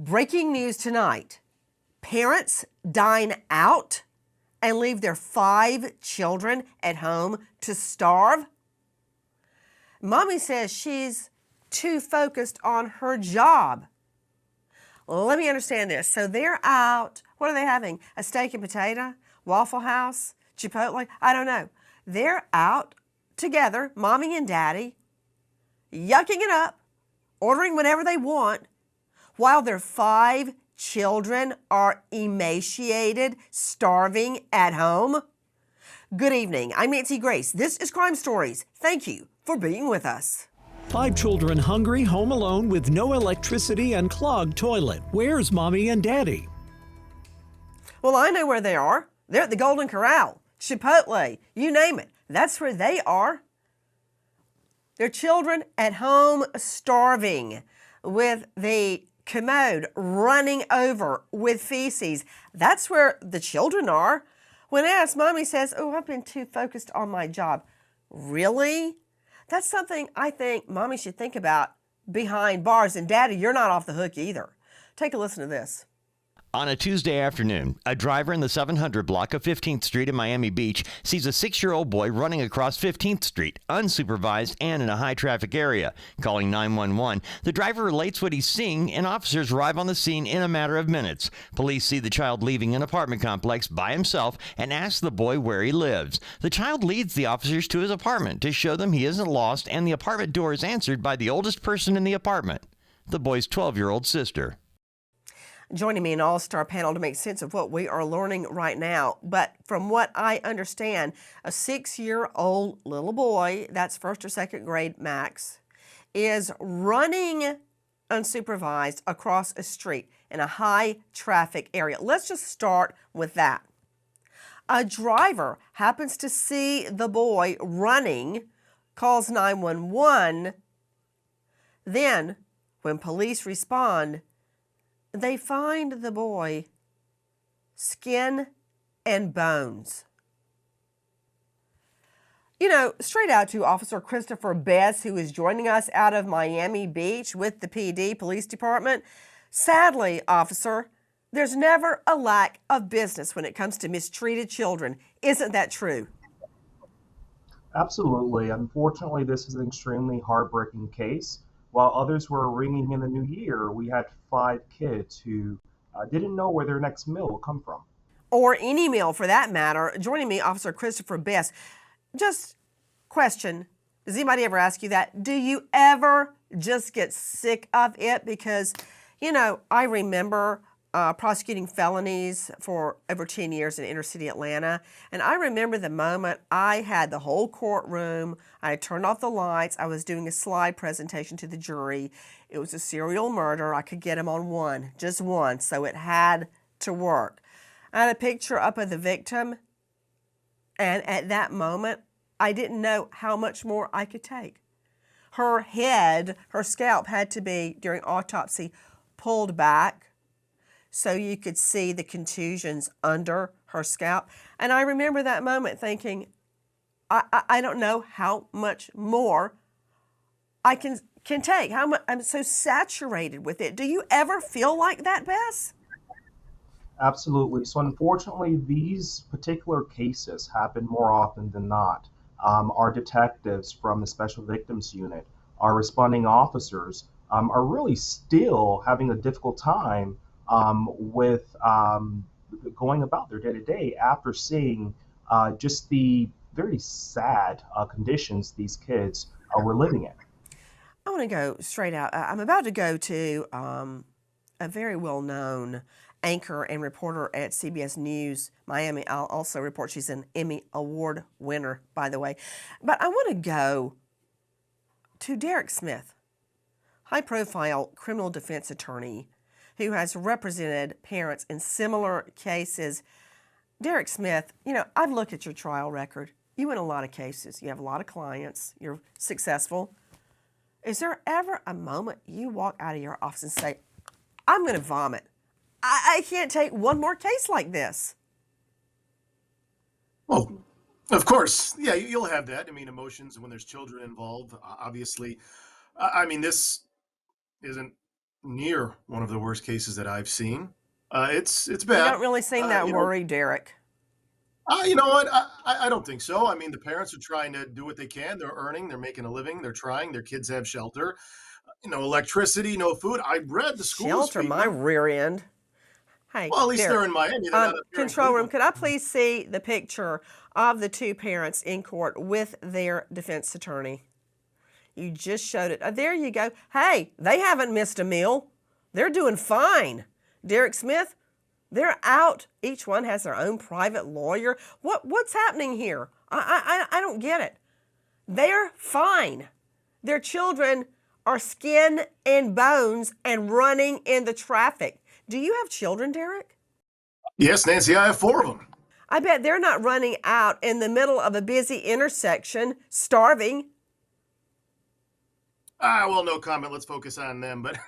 Breaking news tonight. Parents dine out and leave their 5 children at home to starve. Mommy says she's too focused on her job. Let me understand this. So they're out. What are they having? A steak and potato? Waffle House? Chipotle? I don't know. They're out together, mommy and daddy, yucking it up, ordering whatever they want, while their 5 children are emaciated, starving at home. Good evening. I'm Nancy Grace. This is Crime Stories. Thank you for being with us. 5 children hungry, home alone with no electricity and clogged toilet. Where's mommy and daddy? Well, I know where they are. They're at the Golden Corral, Chipotle, you name it. That's where they are. Their children at home starving with the commode running over with feces. That's where the children are. When asked, mommy says, "Oh, I've been too focused on my job." Really? That's something I think mommy should think about behind bars. And daddy, you're not off the hook either. Take a listen to this. On a Tuesday afternoon, a driver in the 700 block of 15th Street in Miami Beach sees a 6-year-old boy running across 15th Street, unsupervised and in a high-traffic area. Calling 911, the driver relates what he's seeing, and officers arrive on the scene in a matter of minutes. Police see the child leaving an apartment complex by himself and ask the boy where he lives. The child leads the officers to his apartment to show them he isn't lost, and the apartment door is answered by the oldest person in the apartment, the boy's 12-year-old sister. Joining me in an all-star panel to make sense of what we are learning right now. But from what I understand, a 6-year-old little boy, that's 1st or 2nd grade max, is running unsupervised across a street in a high traffic area. Let's just start with that. A driver happens to see the boy running, calls 911. Then, when police respond, they find the boy skin and bones. You know, straight out to Officer Christopher Bess, who is joining us out of Miami Beach with the PD Police Department. Sadly, officer, there's never a lack of business when it comes to mistreated children. Isn't that true? Absolutely. Unfortunately, this is an extremely heartbreaking case. While others were ringing in the new year, we had 5 kids who didn't know where their next meal would come from. Or any meal for that matter. Joining me, Officer Christopher Bess. Just question, does anybody ever ask you that? Do you ever just get sick of it? Because, you know, I remember prosecuting felonies for over 10 years in inner city Atlanta. And I remember the moment I had the whole courtroom, I had turned off the lights, I was doing a slide presentation to the jury. It was a serial murder. I could get him on one, just one, so it had to work. I had a picture up of the victim, and at that moment, I didn't know how much more I could take. Her head, her scalp had to be, during autopsy, pulled back so you could see the contusions under her scalp. And I remember that moment thinking, I don't know how much more I can take. How much I'm so saturated with it. Do you ever feel like that, Bess? Absolutely. So unfortunately, these particular cases happen more often than not. Our detectives from the Special Victims Unit, our responding officers, are really still having a difficult time with going about their day-to-day after seeing just the very sad conditions these kids were living in. I want to go straight out. I'm about to go to a very well-known anchor and reporter at CBS News Miami. I'll also report she's an Emmy Award winner, by the way. But I want to go to Derek Smith, high-profile criminal defense attorney who has represented parents in similar cases. Derek Smith, you know, I've looked at your trial record. You win a lot of cases. You have a lot of clients. You're successful. Is there ever a moment you walk out of your office and say, I'm going to vomit. I can't take one more case like this? Well, of course. Yeah, you'll have that. I mean, emotions when there's children involved, obviously. I mean, this isn't near one of the worst cases that I've seen. It's You bad. don't really seem that You know, worried, Derek. you know what? I don't think so. I mean, the parents are trying to do what they can. They're earning. They're making a living. They're trying. Their kids have shelter. Electricity, no food. I read the school is Shelter feeding my them. rear end. Hey, Well, at least Derek. they're in Miami. They're not up here in Control room, Cleveland. could I please see the picture of the two parents in court with their defense attorney? You just showed it. There you go. Hey, they haven't missed a meal. They're doing fine. Derek Smith, they're out. Each one has their own private lawyer. What's happening here? I don't get it. They're fine. Their children are skin and bones and running in the traffic. Do you have children, Derek? Yes, Nancy, I have four of them. I bet they're not running out in the middle of a busy intersection, starving. Well, no comment. Let's focus on them. But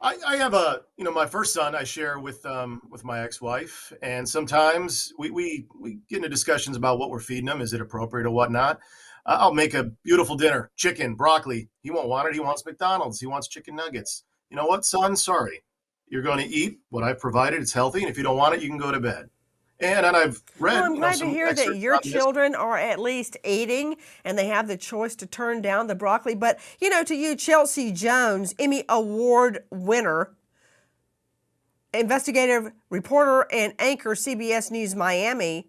I have my first son I share with my ex-wife, and sometimes we get into discussions about what we're feeding him. Is it appropriate or whatnot? I'll make a beautiful dinner, chicken, broccoli. He won't want it. He wants McDonald's. He wants chicken nuggets. You know what, son? Sorry. You're going to eat what I've provided. It's healthy. And if you don't want it, you can go to bed. And I've read, Well, I'm glad to some hear that excerpts your on this. children are at least eating and they have the choice to turn down the broccoli. But, to you, Chelsea Jones, Emmy Award winner, investigative reporter and anchor CBS News Miami,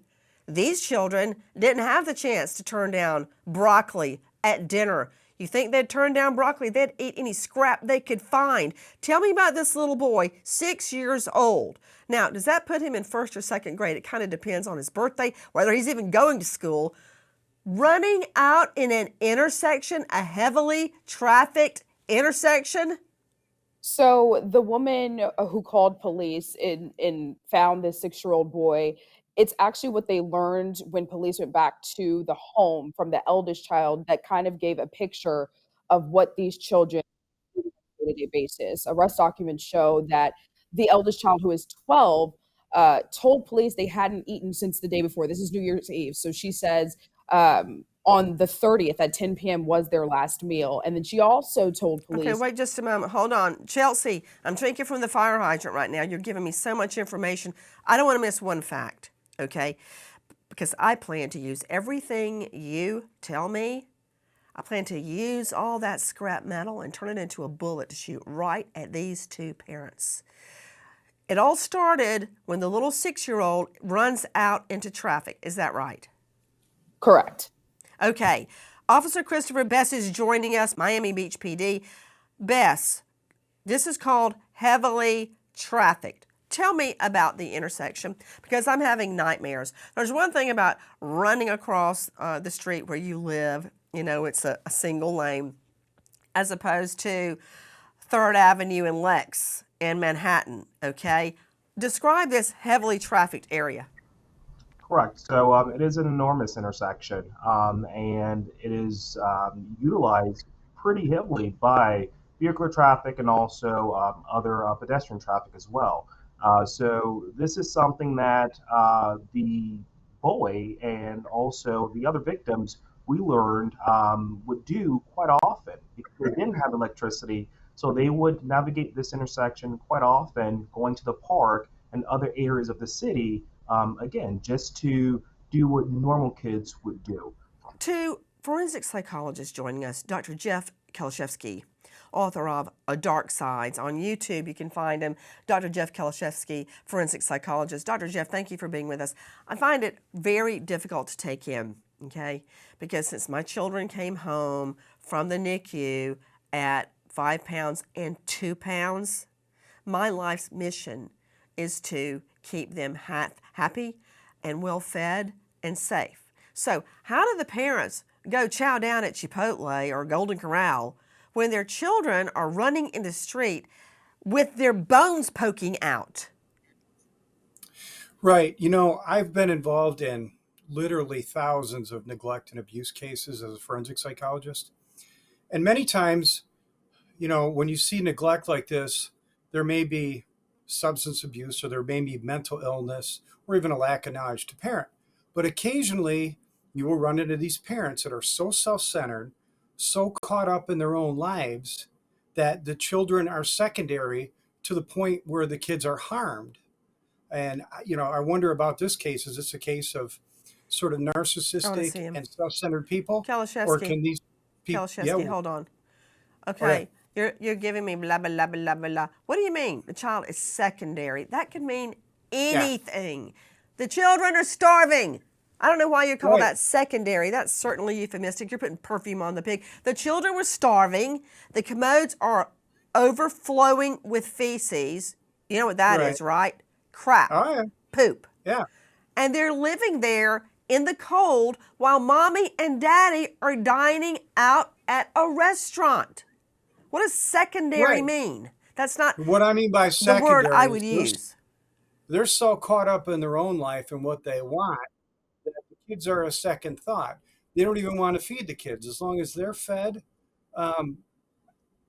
these children didn't have the chance to turn down broccoli at dinner. You think they'd turn down broccoli? They'd eat any scrap they could find. Tell me about this little boy, 6 years old. Now, does that put him in first or second grade? It kind of depends on his birthday, whether he's even going to school. Running out in an intersection, a heavily trafficked intersection. So the woman who called police and found this 6-year-old boy, it's actually what they learned when police went back to the home from the eldest child that kind of gave a picture of what these children do on a day-to-day basis. Arrest documents show that the eldest child, who is 12, told police they hadn't eaten since the day before. This is New Year's Eve. So she says on the 30th at 10 p.m. was their last meal. And then she also told police. Okay, wait just a moment. Hold on. Chelsea, I'm drinking from the fire hydrant right now. You're giving me so much information. I don't want to miss one fact, okay? Because I plan to use everything you tell me. I plan to use all that scrap metal and turn it into a bullet to shoot right at these two parents. It all started when the little 6-year-old runs out into traffic. Is that right? Correct. Okay. Officer Christopher Bess is joining us, Miami Beach PD. Bess, this is called heavily trafficked. Tell me about the intersection because I'm having nightmares. There's one thing about running across the street where you live, it's a single lane, as opposed to 3rd Avenue and Lex in Manhattan, okay? Describe this heavily trafficked area. Correct. So it is an enormous intersection, and it is utilized pretty heavily by vehicular traffic and also other pedestrian traffic as well. So this is something that the boy and also the other victims we learned would do quite often because they didn't have electricity. So they would navigate this intersection quite often, going to the park and other areas of the city, again, just to do what normal kids would do. Two forensic psychologists joining us, Dr. Jeff Kesesi, author of A Dark Sides. On YouTube, you can find him, Dr. Jeff Kesesi, forensic psychologist. Dr. Jeff, thank you for being with us. I find it very difficult to take in, okay, because since my children came home from the NICU at 5 pounds and 2 pounds, my life's mission is to keep them happy and well fed and safe. So how do the parents go chow down at Chipotle or Golden Corral when their children are running in the street with their bones poking out? Right. I've been involved in literally thousands of neglect and abuse cases as a forensic psychologist. And many times, when you see neglect like this, there may be substance abuse or there may be mental illness or even a lack of knowledge to parent. But occasionally you will run into these parents that are so self-centered, so caught up in their own lives that the children are secondary to the point where the kids are harmed. And, I wonder about this case. Is this a case of sort of I want to see narcissistic him. and self-centered people? Or Kalashevsky. can these people, Kalashevsky, hold on. okay. Okay, you're giving me blah, blah, blah, blah, blah, blah. What do you mean the child is secondary? That could mean anything. The children are starving. I don't know why you call Right. that secondary. That's certainly euphemistic. You're putting perfume on the pig. The children were starving. The commodes are overflowing with feces. You know what that is, right? Crap. Oh, yeah. Poop. Yeah. And they're living there in the cold while mommy and daddy are dining out at a restaurant. What does secondary Right. mean? That's not What I mean by the secondary word I is would use. they're so caught up in their own life and what they want that the kids are a second thought. They don't even want to feed the kids as long as they're fed. Um,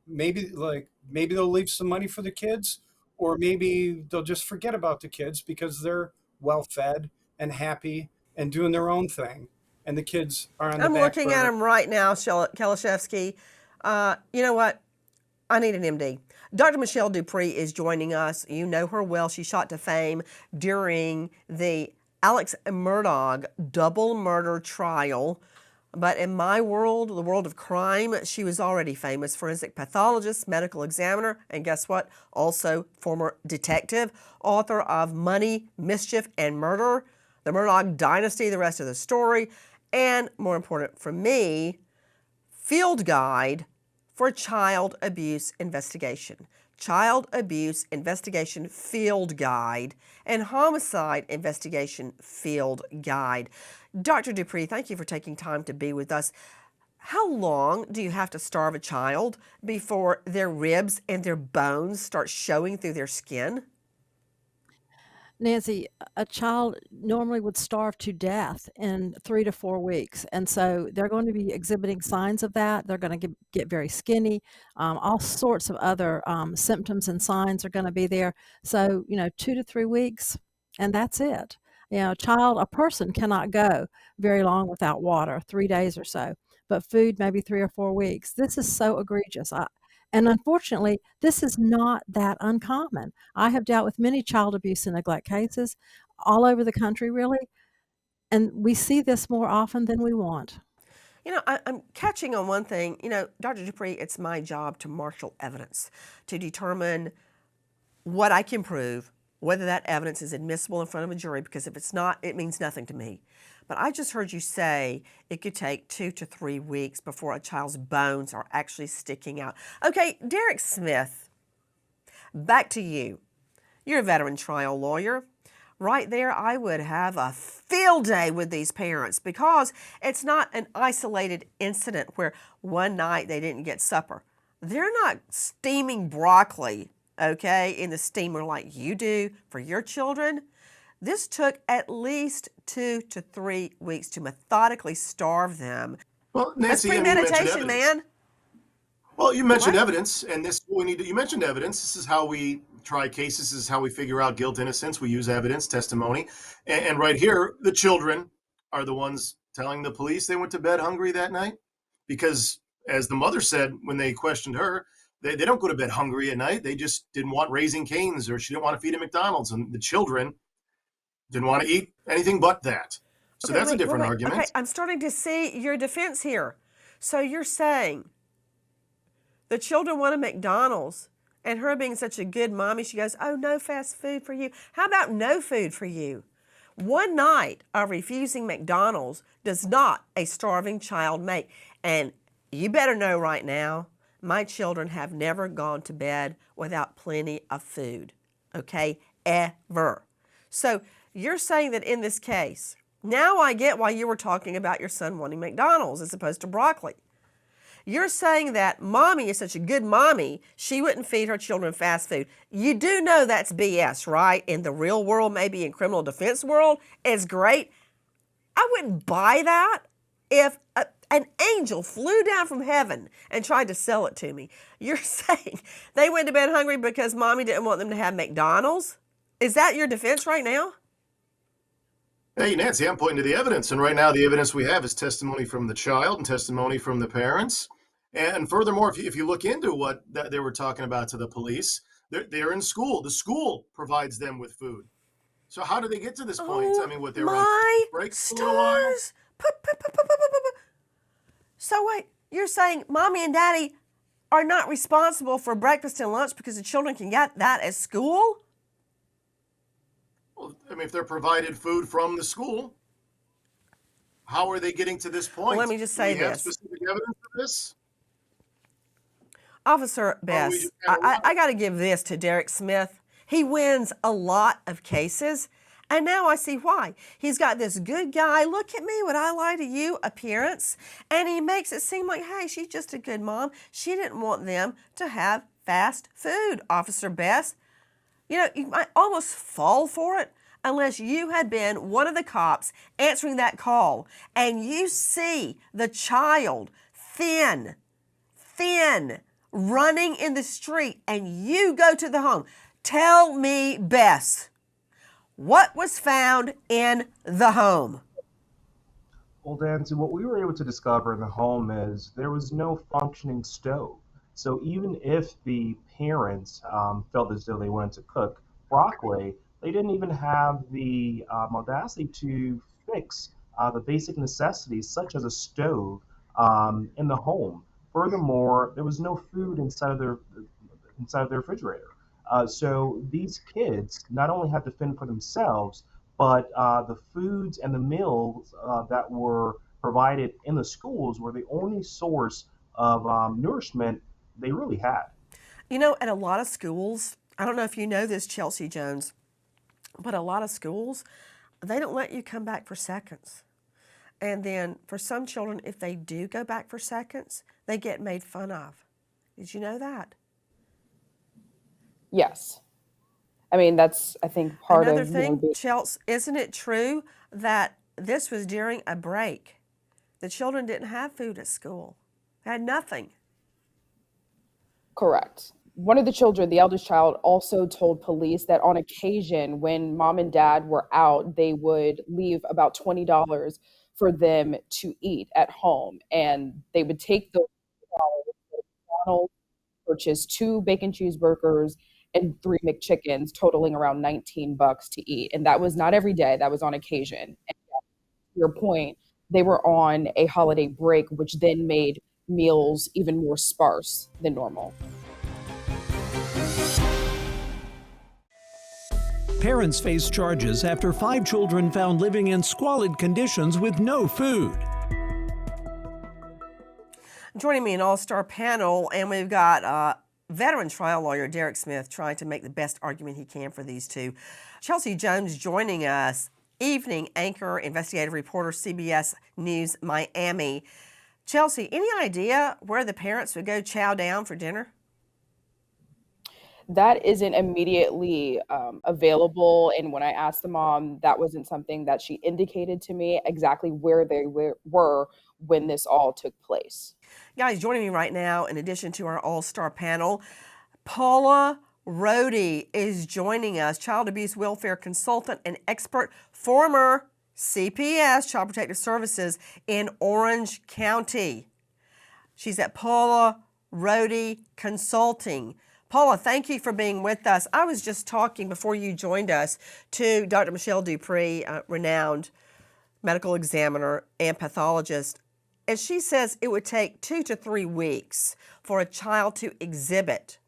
maybe they'll leave some money for the kids, or maybe they'll just forget about the kids because they're well fed and happy and doing their own thing, and the kids are on the I'm back looking at burner. him right now, Kalashevsky. You know what? I need an MD. Dr. Michelle Dupri is joining us. You know her well. She shot to fame during the Alex Murdaugh double murder trial. But in my world, the world of crime, she was already famous. Forensic pathologist, medical examiner, and guess what? Also former detective, author of Money, Mischief, and Murder, The Murdaugh Dynasty, the rest of the story, and more important for me, field guide for child abuse investigation. Child abuse investigation field guide and homicide investigation field guide. Dr. Dupri, thank you for taking time to be with us. How long do you have to starve a child before their ribs and their bones start showing through their skin? Nancy, a child normally would starve to death in 3 to 4 weeks, and so they're going to be exhibiting signs of that. They're going to get very skinny. All sorts of other symptoms and signs are going to be there. So, 2 to 3 weeks, and that's it. A person cannot go very long without water, 3 days or so, but food maybe 3 or 4 weeks. This is so egregious. And unfortunately, this is not that uncommon. I have dealt with many child abuse and neglect cases all over the country, really, and we see this more often than we want. I'm catching on one thing. Dr. Dupri, it's my job to marshal evidence to determine what I can prove, whether that evidence is admissible in front of a jury, because if it's not, it means nothing to me. But I just heard you say it could take 2 to 3 weeks before a child's bones are actually sticking out. Okay, Derek Smith, back to you. You're a veteran trial lawyer. Right there, I would have a field day with these parents because it's not an isolated incident where one night they didn't get supper. They're not steaming broccoli, okay, in the steamer like you do for your children. This took at least 2 to 3 weeks to methodically starve them. Well, That's Nancy, I mean, you mentioned premeditation, evidence. man. Well, you mentioned What? evidence, and this we need to. You mentioned evidence. This is how we try cases. This is how we figure out guilt, innocence. We use evidence, testimony, and right here, the children are the ones telling the police they went to bed hungry that night, because as the mother said when they questioned her, they don't go to bed hungry at night. They just didn't want Raising Cane's, or she didn't want to feed at McDonald's, and the children didn't want to eat anything but that. So Okay, that's a different Okay, argument. I'm starting to see your defense here. So you're saying the children want a McDonald's, and her being such a good mommy, she goes, "Oh, no fast food for you." How about no food for you? One night of refusing McDonald's does not a starving child make. And you better know right now, my children have never gone to bed without plenty of food, okay? Ever. So you're saying that in this case, now I get why you were talking about your son wanting McDonald's as opposed to broccoli. You're saying that mommy is such a good mommy, she wouldn't feed her children fast food. You do know that's BS, right? In the real world, maybe in criminal defense world, it's great. I wouldn't buy that if an angel flew down from heaven and tried to sell it to me. You're saying they went to bed hungry because mommy didn't want them to have McDonald's? Is that your defense right now? Hey, Nancy, I'm pointing to the evidence. And right now, the evidence we have is testimony from the child and testimony from the parents. And furthermore, if you look into what they were talking about to the police, they're in school. The school provides them with food. So how do they get to this point? I Oh mean, what, they were on my break for a little while? stars! So wait, you're saying mommy and daddy are not responsible for breakfast and lunch because the children can get that at school? Well, I mean, if they're provided food from the school, how are they getting to this point? Well, let me just say Do we have this. specific evidence for this? Officer Or are we Bess, just kind of I got to give this to Derek Smith. He wins a lot of cases, and now I see why. He's got this good guy, look at me, would I lie to you appearance, and he makes it seem like, hey, she's just a good mom. She didn't want them to have fast food, Officer Bess. You know, you might almost fall for it unless you had been one of the cops answering that call and you see the child thin, running in the street and you go to the home. Tell me, Bess, what was found in the home? Well, Dancy, what we were able to discover in the home is there was no functioning stove. So even if the parents felt as though they wanted to cook broccoli, they didn't even have the audacity to fix the basic necessities such as a stove in the home. Furthermore, there was no food inside of their refrigerator. So these kids not only had to fend for themselves, but the foods and the meals that were provided in the schools were the only source of nourishment they really had. You know, at a lot of schools, I don't know if you know this, Chelsea Jones, but a lot of schools, they don't let you come back for seconds. And then for some children, if they do go back for seconds, they get made fun of. Did you know that? Yes. I mean, that's, I think, part Another of, thing, Chelsea, isn't it true that this was during a break? The children didn't have food at school. They had nothing. correct. One of the children, the eldest child, also told police that on occasion, when mom and dad were out, they would leave about $20 for them to eat at home. And they would take those $20 to McDonald's, purchase 2 bacon cheeseburgers and 3 McChickens, totaling around $19 to eat. And that was not every day, that was on occasion. And to your point, they were on a holiday break, which then made meals even more sparse than normal. Parents face charges after 5 children found living in squalid conditions with no food. Joining me an all-star panel, and we've got veteran trial lawyer Derek Smith trying to make the best argument he can for these two. Chelsea Jones joining us, evening anchor, investigative reporter, CBS News Miami. Chelsea, any idea where the parents would go chow down for dinner? That isn't immediately available. And when I asked the mom, that wasn't something that she indicated to me exactly where they were when this all took place. Guys, joining me right now, in addition to our all-star panel, Paula Rohde is joining us, child abuse welfare consultant and expert, former CPS, Child Protective Services in Orange County. She's at Paula Rohde Consulting. Paula, thank you for being with us. I was just talking before you joined us to Dr. Michelle Dupri, renowned medical examiner and pathologist, and she says it would take 2 to 3 weeks for a child to exhibit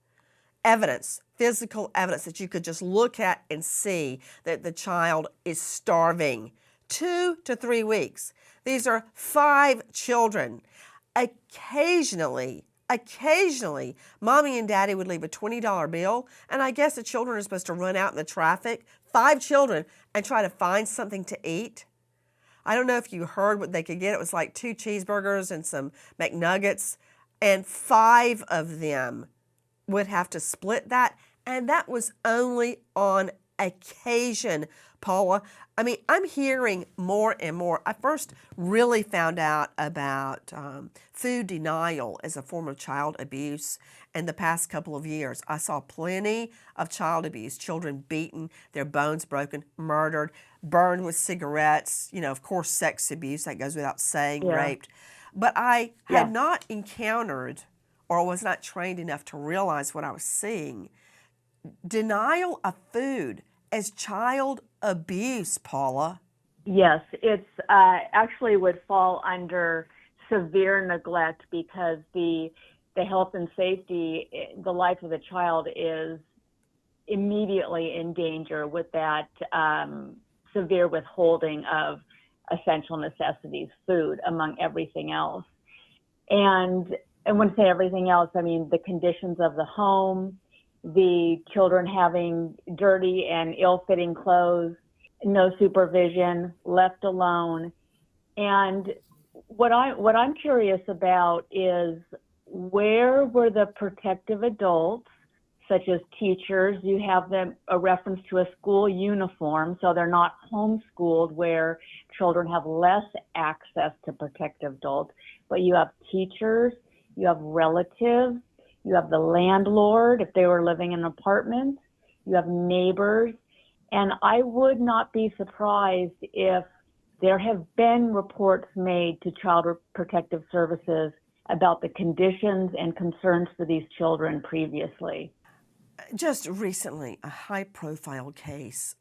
evidence, physical evidence that you could just look at and see that the child is starving. 2 to 3 weeks. These are 5 children. Occasionally, mommy and daddy would leave a $20 bill, and I guess the children are supposed to run out in the traffic, 5 children, and try to find something to eat. I don't know if you heard what they could get. It was like 2 cheeseburgers and some McNuggets, and 5 of them would have to split that, and that was only on occasion, Paula. I mean, I'm hearing more and more. I first really found out about food denial as a form of child abuse in the past couple of years. I saw plenty of child abuse, children beaten, their bones broken, murdered, burned with cigarettes, of course, sex abuse, that goes without saying, Yeah. raped. But I Yeah. had not encountered or was not trained enough to realize what I was seeing. Denial of food as child abuse, Paula. Yes, it's actually would fall under severe neglect because the health and safety, the life of the child is immediately in danger with that severe withholding of essential necessities, food, among everything else. And when I say everything else, I mean the conditions of the home, the children having dirty and ill-fitting clothes, no supervision, left alone. And what I'm curious about is, where were the protective adults, such as teachers? You have them a reference to a school uniform, so they're not homeschooled where children have less access to protective adults, but you have teachers, you have relatives, you have the landlord if they were living in an apartment, you have neighbors. And I would not be surprised if there have been reports made to Child Protective Services about the conditions and concerns for these children previously. Just recently, a high-profile case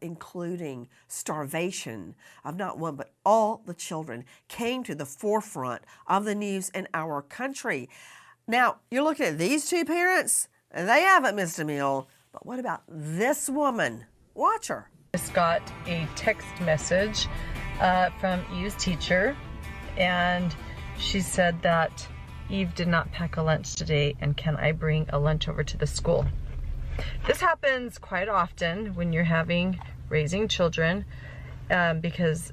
including starvation of not one but all the children came to the forefront of the news in our country. Now, you're looking at these two parents, and they haven't missed a meal, but what about this woman? Watch her. Just got a text message from Eve's teacher, and she said that Eve did not pack a lunch today, and can I bring a lunch over to the school? This happens quite often when you're raising children, because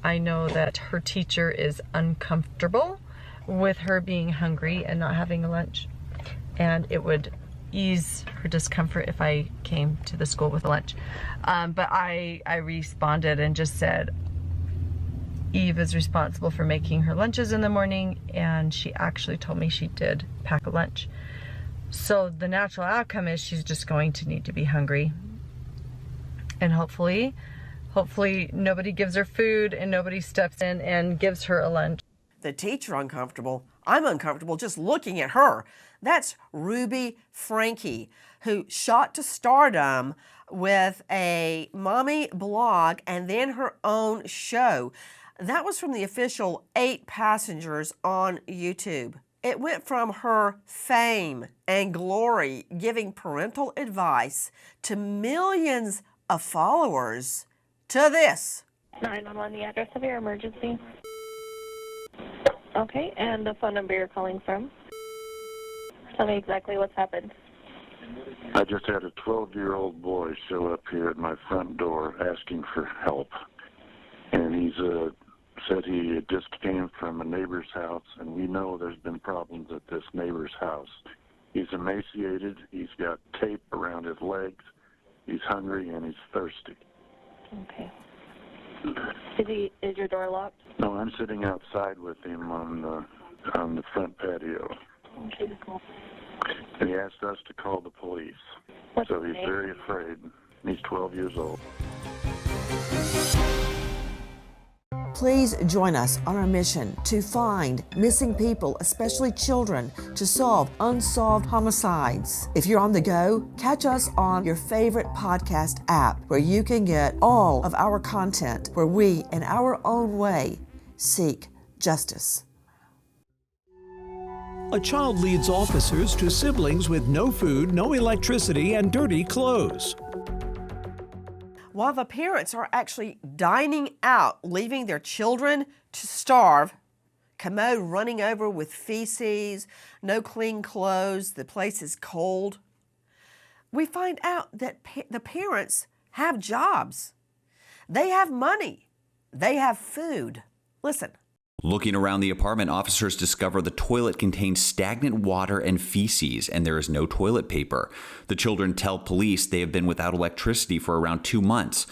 I know that her teacher is uncomfortable with her being hungry and not having a lunch, and it would ease her discomfort if I came to the school with a lunch. But I responded and just said Eve is responsible for making her lunches in the morning, and she actually told me she did pack a lunch. So the natural outcome is she's just going to need to be hungry, and hopefully nobody gives her food and nobody steps in and gives her a lunch. The teacher uncomfortable. I'm uncomfortable just looking at her. That's Ruby Frankie, who shot to stardom with a mommy blog and then her own show. That was from the official 8 Passengers on YouTube. It went from her fame and glory giving parental advice to millions of followers to this. 911, the address of your emergency. Okay, and the phone number you're calling from. Tell me exactly what's happened. I just had a 12-year-old boy show up here at my front door asking for help. And he's said he just came from a neighbor's house, and we know there's been problems at this neighbor's house. He's emaciated, he's got tape around his legs, he's hungry, and he's thirsty. Okay. Is your door locked? No, I'm sitting outside with him on the front patio. Okay, cool. And he asked us to call the police. What's So his he's name? very afraid. He's 12 years old. Please join us on our mission to find missing people, especially children, to solve unsolved homicides. If you're on the go, catch us on your favorite podcast app, where you can get all of our content, where we, in our own way, seek justice. A child leads officers to siblings with no food, no electricity, and dirty clothes. While the parents are actually dining out, leaving their children to starve, commode running over with feces, no clean clothes, the place is cold, we find out that the parents have jobs. They have money. They have food. Listen. Looking around the apartment, officers discover the toilet contains stagnant water and feces, and there is no toilet paper. The children tell police they have been without electricity for around 2 months.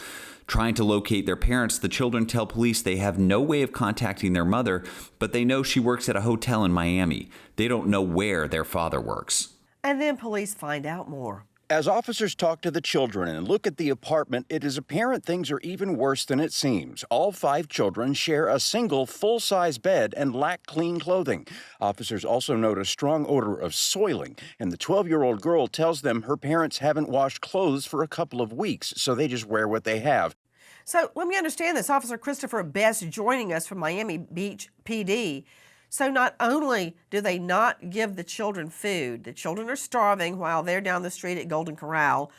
Trying to locate their parents, the children tell police they have no way of contacting their mother, but they know she works at a hotel in Miami. They don't know where their father works. And then police find out more. As officers talk to the children and look at the apartment, it is apparent things are even worse than it seems. All 5 children share a single full-size bed and lack clean clothing. Officers also note a strong odor of soiling, and the 12-year-old girl tells them her parents haven't washed clothes for a couple of weeks, so they just wear what they have. So let me understand this. Officer Christopher Bess joining us from Miami Beach PD. So not only do they not give the children food, the children are starving while they're down the street at Golden Corral,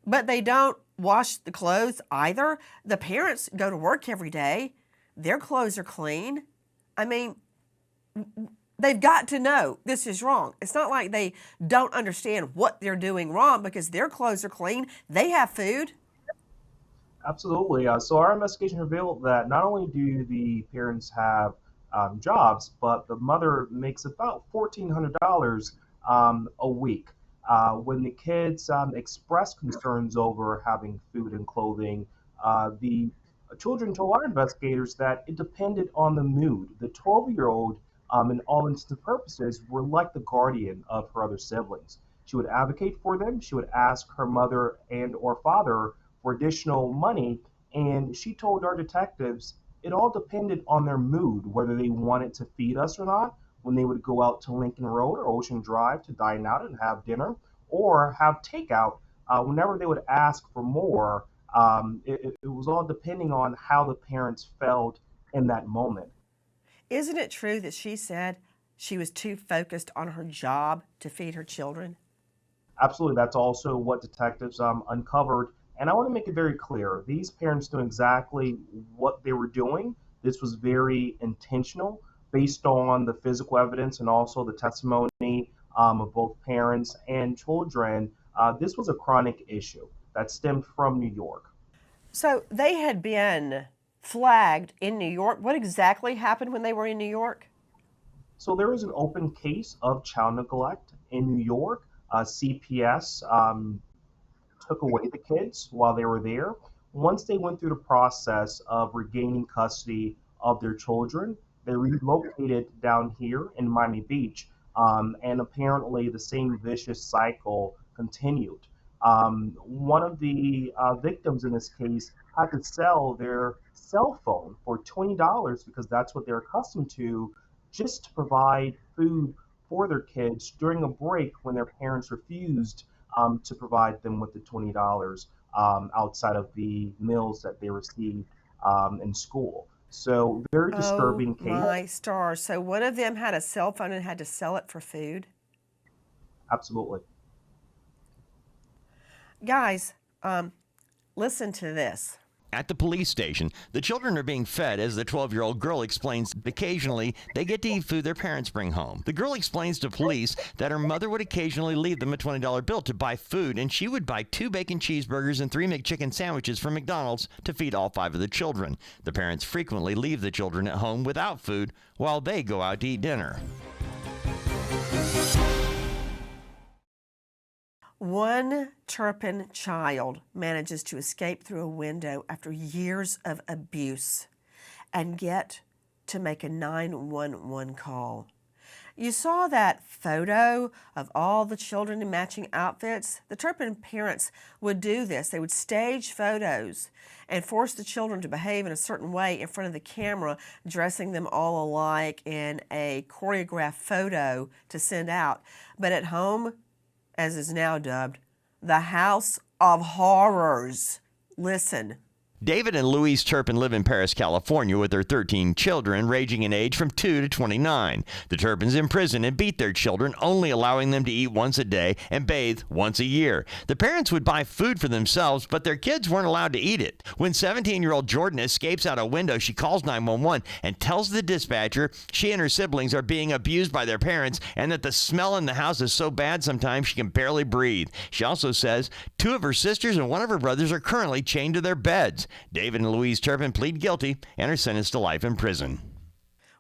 but they don't wash the clothes either. The parents go to work every day. Their clothes are clean. I mean, they've got to know this is wrong. It's not like they don't understand what they're doing wrong because their clothes are clean. They have food. Absolutely. So our investigation revealed that not only do the parents have jobs, but the mother makes about $1,400 a week. When the kids express concerns over having food and clothing, the children told our investigators that it depended on the mood. The 12-year-old, in all intents and purposes, were like the guardian of her other siblings. She would advocate for them. She would ask her mother and or father for additional money, and she told our detectives it all depended on their mood, whether they wanted to feed us or not, when they would go out to Lincoln Road or Ocean Drive to dine out and have dinner, or have takeout. Whenever they would ask for more, it was all depending on how the parents felt in that moment. Isn't it true that she said she was too focused on her job to feed her children? Absolutely. That's also what detectives uncovered. And I want to make it very clear, these parents knew exactly what they were doing. This was very intentional based on the physical evidence and also the testimony of both parents and children. This was a chronic issue that stemmed from New York. So they had been flagged in New York. What exactly happened when they were in New York? So there was an open case of child neglect in New York. CPS took away the kids while they were there. Once they went through the process of regaining custody of their children, they relocated down here in Miami Beach, and apparently the same vicious cycle continued. One of the victims in this case had to sell their cell phone for $20 because that's what they're accustomed to, just to provide food for their kids during a break when their parents refused to provide them with the $20 outside of the meals that they received in school. So very disturbing case. Oh my stars. So one of them had a cell phone and had to sell it for food? Absolutely. Guys, listen to this. At the police station, the children are being fed as the 12-year-old girl explains occasionally they get to eat food their parents bring home. The girl explains to police that her mother would occasionally leave them a $20 bill to buy food, and she would buy 2 bacon cheeseburgers and 3 McChicken sandwiches from McDonald's to feed all 5 of the children. The parents frequently leave the children at home without food while they go out to eat dinner. One Turpin child manages to escape through a window after years of abuse and get to make a 911 call. You saw that photo of all the children in matching outfits? The Turpin parents would do this. They would stage photos and force the children to behave in a certain way in front of the camera, dressing them all alike in a choreographed photo to send out. But at home, as is now dubbed, the House of Horrors. Listen. David and Louise Turpin live in Paris, California with their 13 children ranging in age from 2 to 29. The Turpins imprison and beat their children, only allowing them to eat once a day and bathe once a year. The parents would buy food for themselves, but their kids weren't allowed to eat it. When 17-year-old Jordan escapes out a window, she calls 911 and tells the dispatcher she and her siblings are being abused by their parents and that the smell in the house is so bad sometimes she can barely breathe. She also says 2 of her sisters and 1 of her brothers are currently chained to their beds. David and Louise Turpin plead guilty and are sentenced to life in prison.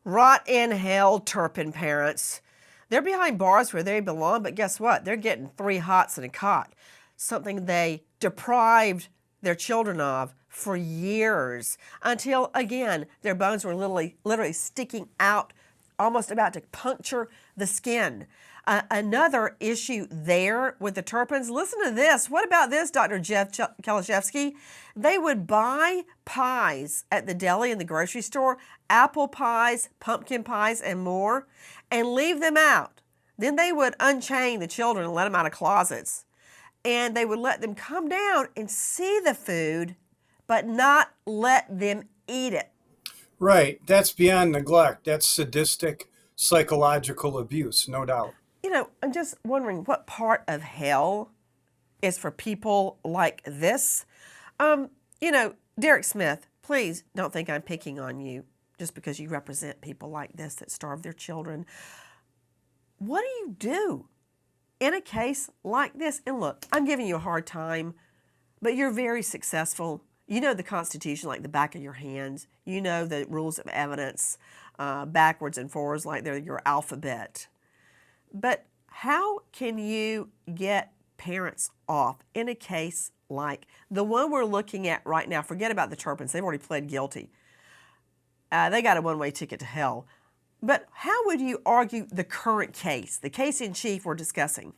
Rot in hell, Turpin parents. They're behind bars where they belong, but guess what? They're getting 3 hots and a cot, something they deprived their children of for years until, again, their bones were literally sticking out, almost about to puncture the skin. Another issue there with the Turpins, listen to this. What about this, Dr. Jeff Kesesi? They would buy pies at the deli and the grocery store, apple pies, pumpkin pies, and more, and leave them out. Then they would unchain the children and let them out of closets. And they would let them come down and see the food, but not let them eat it. Right. That's beyond neglect. That's sadistic psychological abuse, no doubt. You know, I'm just wondering what part of hell is for people like this. You know, Derek Smith, please don't think I'm picking on you just because you represent people like this that starve their children. What do you do in a case like this? And look, I'm giving you a hard time, but you're very successful. You know the Constitution like the back of your hands. You know the rules of evidence backwards and forwards like they're your alphabet. But how can you get parents off in a case like the one we're looking at right now? Forget about the Turpins. They've already pled guilty. They got a one-way ticket to hell. But how would you argue the current case, the case in chief we're discussing?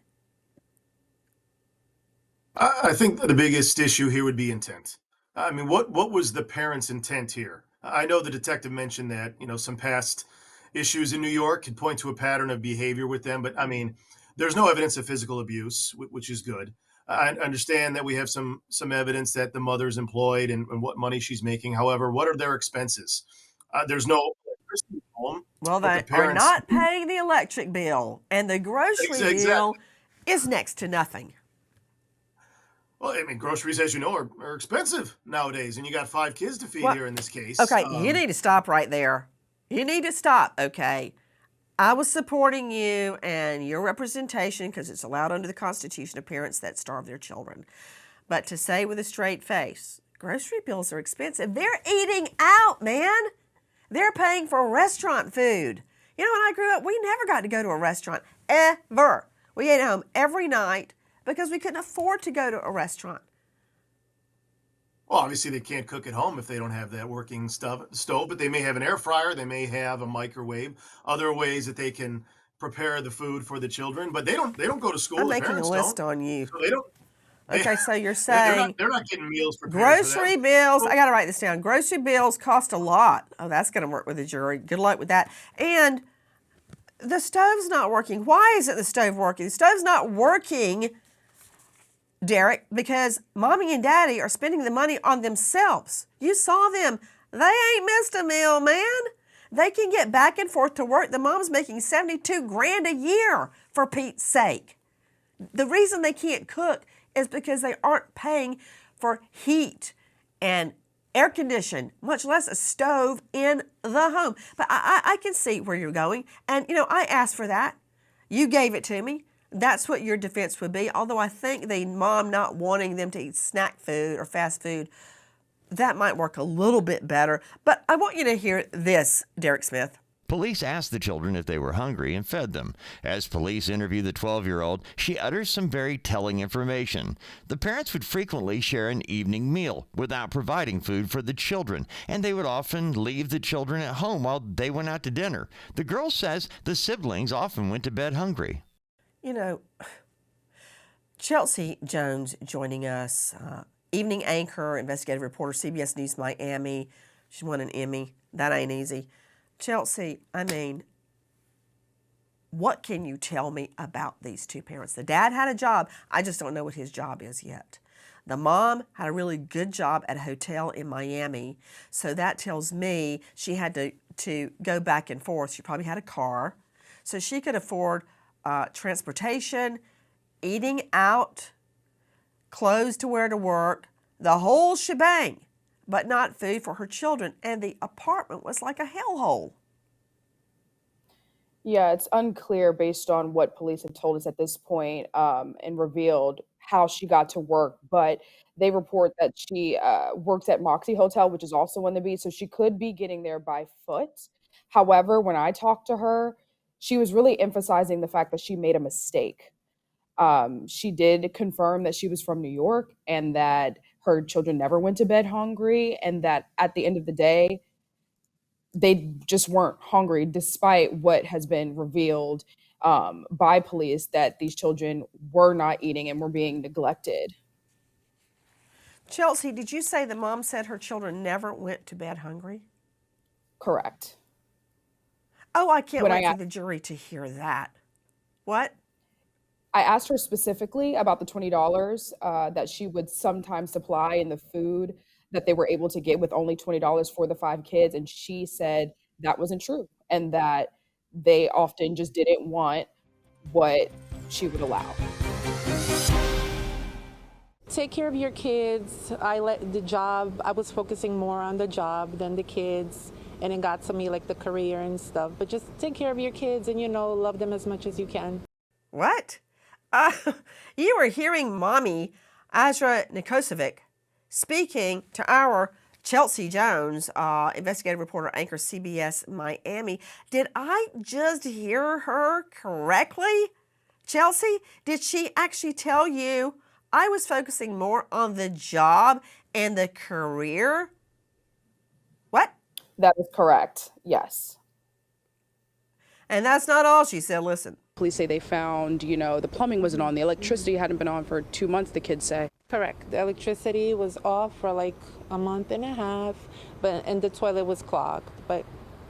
I think the biggest issue here would be intent. I mean, what was the parents' intent here? I know the detective mentioned that, you know, some past issues in New York could point to a pattern of behavior with them, but I mean, there's no evidence of physical abuse, which is good. I understand that we have some evidence that the mother's employed and what money she's making. However, what are their expenses? There's no electricity at home. Well, but they the parents are not paying the electric bill, and the grocery Exactly. bill is next to nothing. Well, I mean, groceries, as you know, are expensive nowadays, and you got 5 kids to feed Well, here in this case. Okay, you need to stop right there. You need to stop, okay? I was supporting you and your representation because it's allowed under the Constitution of parents that starve their children. But to say with a straight face, grocery bills are expensive. They're eating out, man. They're paying for restaurant food. You know, when I grew up, we never got to go to a restaurant, ever. We ate at home every night because we couldn't afford to go to a restaurant. Well, obviously they can't cook at home if they don't have that working stove, but they may have an air fryer, they may have a microwave, other ways that they can prepare the food for the children. But they don't go to school. I'm The making a parents list don't. on you. So they don't. Okay, so you're They're saying not getting meals prepared for grocery them. bills, I got to write this down. Grocery bills cost a lot. Oh, that's going to work with the jury. Good luck with that. And the stove's not working. Why isn't the stove working? The stove's not working, Derek, because mommy and daddy are spending the money on themselves. You saw them. They ain't missed a meal, man. They can get back and forth to work. The mom's making $72,000 a year, for Pete's sake. The reason they can't cook is because they aren't paying for heat and air condition, much less a stove in the home. But I can see where you're going. And, you know, I asked for that. You gave it to me. That's what your defense would be. Although I think the mom not wanting them to eat snack food or fast food, that might work a little bit better. But I want you to hear this, Derek Smith. Police asked the children if they were hungry and fed them. As police interview the 12-year-old, she utters some very telling information. The parents would frequently share an evening meal without providing food for the children, and they would often leave the children at home while they went out to dinner. The girl says the siblings often went to bed hungry. You know, Chelsea Jones joining us, evening anchor, investigative reporter, CBS News Miami. She won an Emmy. That ain't easy. Chelsea, I mean, what can you tell me about these two parents? The dad had a job. I just don't know what his job is yet. The mom had a really good job at a hotel in Miami. So that tells me she had to go back and forth. She probably had a car. So she could afford transportation, eating out, clothes to wear to work, the whole shebang, but not food for her children. And the apartment was like a hellhole. Yeah, it's unclear based on what police have told us at this point, and revealed how she got to work. But they report that she works at Moxie Hotel, which is also on the beach, so she could be getting there by foot. However, when I talked to her, she was really emphasizing the fact that she made a mistake. She did confirm that she was from New York and that her children never went to bed hungry, and that at the end of the day, they just weren't hungry despite what has been revealed by police that these children were not eating and were being neglected. Chelsea, did you say the mom said her children never went to bed hungry? Correct. Oh, I can't When wait for the jury to hear that. What? I asked her specifically about the $20 that she would sometimes supply in the food that they were able to get with only $20 for the 5 kids, and she said that wasn't true and that they often just didn't want what she would allow. Take care of your kids. I was focusing more on the job than the kids, and it got to me like the career and stuff. But just take care of your kids and, love them as much as you can. What? You were hearing Mommy, Azra Nikocevic, speaking to our Chelsea Jones, investigative reporter, anchor CBS Miami. Did I just hear her correctly? Chelsea, did she actually tell you I was focusing more on the job and the career? What? That is correct, yes. And that's not all she said. Listen. Police say they found, the plumbing wasn't on. The electricity hadn't been on for 2 months, the kids say. Correct. The electricity was off for like a month and a half, and the toilet was clogged, but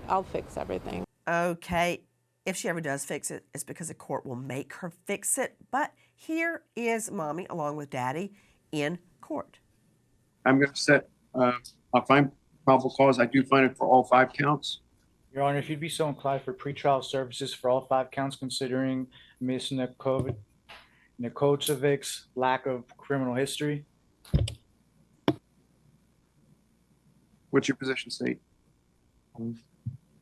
I'll fix everything. Okay. If she ever does fix it, it's because the court will make her fix it. But here is Mommy along with Daddy in court. I'm going to set, I'll find probable cause. I do find it for all 5 counts. Your Honor, if you'd be so inclined for pretrial services for all 5 counts, considering Ms. Nikocevic's lack of criminal history. What's your position, State?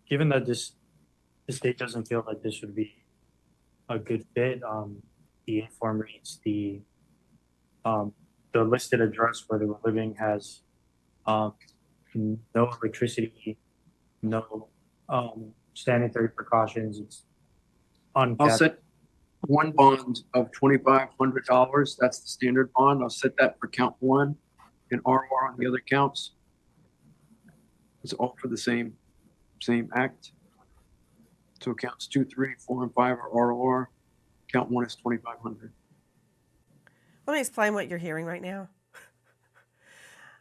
Given that the state doesn't feel that this would be a good fit, the inform reads the listed address where they were living has no electricity, no sanitary precautions. It's uncapped. I'll set one bond of $2,500. That's the standard bond. I'll set that for count 1 and RR on the other counts. It's all for the same act. So counts 2, 3, 4, and 5 are RR. Count 1 is $2,500. Let me explain what you're hearing right now.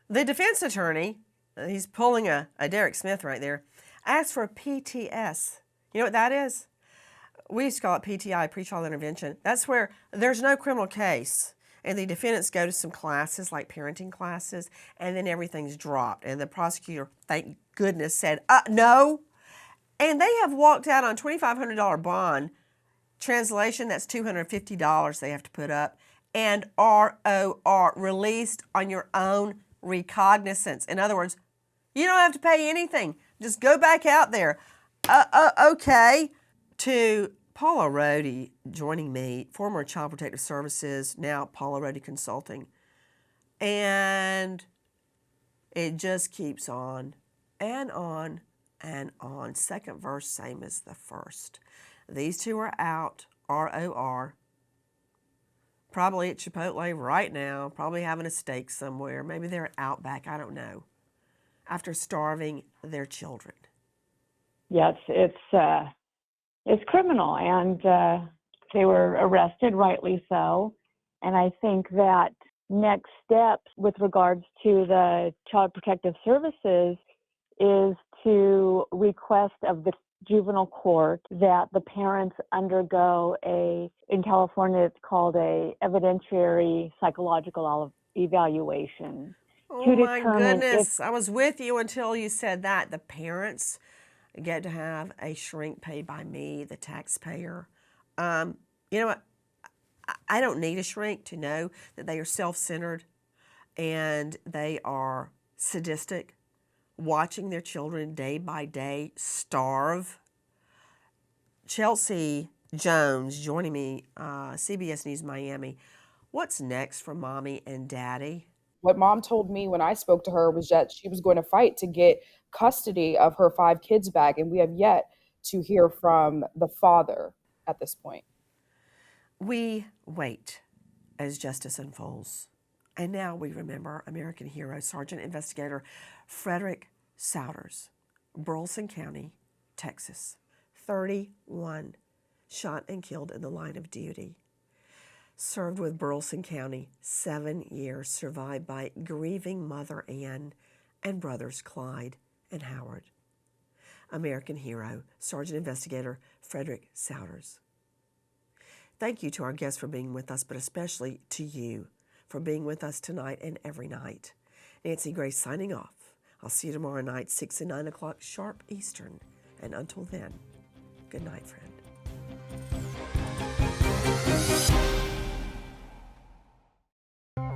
The defense attorney, he's pulling a Derek Smith right there, asked for a PTS. You know what that is? We used to call it PTI, pretrial intervention. That's where there's no criminal case, and the defendants go to some classes like parenting classes, and then everything's dropped. And the prosecutor, thank goodness, said, no. And they have walked out on $2,500 bond. Translation, that's $250 they have to put up. And ROR, released on your own recognizance. In other words, you don't have to pay anything. Just go back out there. Okay. To Paula Rohde joining me, former Child Protective Services, now Paula Rohde Consulting. And it just keeps on and on and on. Second verse, same as the first. These two are out, ROR. Probably at Chipotle right now, probably having a steak somewhere. Maybe they're at Outback, I don't know. After starving their children. Yes, it's criminal, and they were arrested, rightly so. And I think that next steps with regards to the Child Protective Services is to request of the juvenile court that the parents undergo in California, it's called a evidentiary psychological evaluation. Oh my goodness, I was with you until you said that. The parents get to have a shrink paid by me, the taxpayer. You know what? I don't need a shrink to know that they are self-centered and they are sadistic, watching their children day by day starve. Chelsea Jones joining me, CBS News Miami. What's next for Mommy and Daddy? What Mom told me when I spoke to her was that she was going to fight to get custody of her 5 kids back, and we have yet to hear from the father at this point. We wait as justice unfolds. And now we remember American hero, Sergeant Investigator Frederick Souders, Burleson County, Texas. 31 shot and killed in the line of duty. Served with Burleson County 7 years, survived by grieving mother Ann and brothers Clyde and Howard. American hero, Sergeant Investigator Frederick Souders. Thank you to our guests for being with us, but especially to you for being with us tonight and every night. Nancy Grace signing off. I'll see you tomorrow night, 6 and 9 o'clock sharp Eastern. And until then, good night, friend.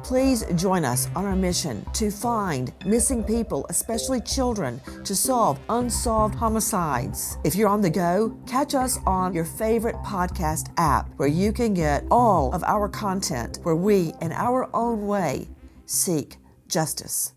Please join us on our mission to find missing people, especially children, to solve unsolved homicides. If you're on the go, catch us on your favorite podcast app where you can get all of our content where we, in our own way, seek justice.